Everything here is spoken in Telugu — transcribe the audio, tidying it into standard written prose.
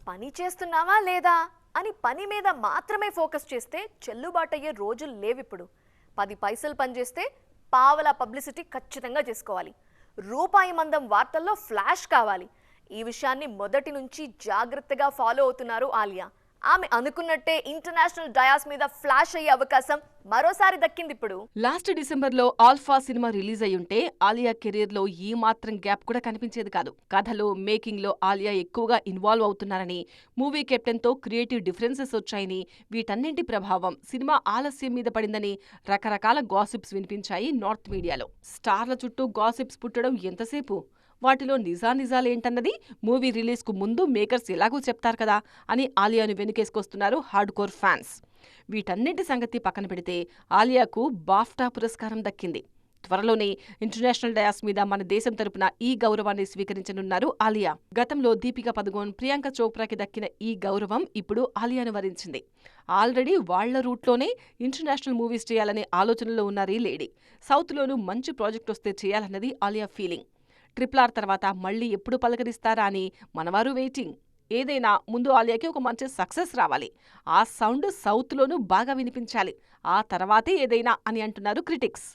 పని చేస్తున్నావా లేదా అని పని మీద మాత్రమే ఫోకస్ చేస్తే చెల్లుబాటయ్యే రోజులు లేవిప్పుడు. 10 పైసలు పనిచేస్తే పావలా పబ్లిసిటీ ఖచ్చితంగా చేసుకోవాలి. రూపాయి మందం వార్తల్లో ఫ్లాష్ కావాలి. ఈ విషయాన్ని మొదటి నుంచి జాగ్రత్తగా ఫాలో అవుతున్నారు ఆలియా. ఆమె అనుకున్నట్టే ఇంటర్నేషనల్ డయాస్ మీద ఫ్లాష్ అయ్యే అవకాశం మరోసారి దక్కింది ఇప్పుడు. లాస్ట్ డిసెంబర్లో ఆల్ఫా సినిమా రిలీజ్ అయ్యుంటే ఆలియా కెరీర్ లో ఈ మాత్రం గ్యాప్ కూడా కనిపించేది కాదు. కథలో, మేకింగ్ లో ఆలియా ఎక్కువగా ఇన్వాల్వ్ అవుతున్నారని, మూవీ కెప్టెన్ తో క్రియేటివ్ డిఫరెన్సెస్ వచ్చాయని, వీటన్నింటి ప్రభావం సినిమా ఆలస్యం మీద పడిందని రకరకాల గాసిప్స్ వినిపించాయి నార్త్ మీడియాలో. స్టార్ల చుట్టూ గాసిప్స్ పుట్టడం ఎంతసేపు? వాటిలో నిజాలేంటన్నది మూవీ రిలీజ్ కు ముందు మేకర్స్ ఎలాగూ చెప్తారు కదా అని ఆలియాను వెనుకేసుకొస్తున్నారు హార్డ్ కోర్ ఫ్యాన్స్. వీటన్నింటి సంగతి పక్కన పెడితే ఆలియాకు బాఫ్టా పురస్కారం దక్కింది. త్వరలోనే ఇంటర్నేషనల్ డయాస్ మీద మన దేశం తరపున ఈ గౌరవాన్ని స్వీకరించనున్నారు ఆలియా. గతంలో దీపికా పదుకోన్, ప్రియాంక చోప్రాకి దక్కిన ఈ గౌరవం ఇప్పుడు ఆలియాను వరించింది. ఆల్రెడీ వాళ్ల రూట్లోనే ఇంటర్నేషనల్ మూవీస్ చేయాలనే ఆలోచనలో ఉన్నారు ఈ లేడీ. సౌత్లోనూ మంచి ప్రాజెక్ట్ వస్తే చేయాలన్నది ఆలియా ఫీలింగ్. RRR తర్వాత మళ్లీ ఎప్పుడు పలకరిస్తారా అని మనవారు వెయిటింగ్. ఏదైనా ముందు ఆలియాకి ఒక మంచి సక్సెస్ రావాలి. ఆ సౌండ్ సౌత్లోనూ బాగా వినిపించాలి. ఆ తర్వాతే ఏదైనా అని అంటున్నారు క్రిటిక్స్.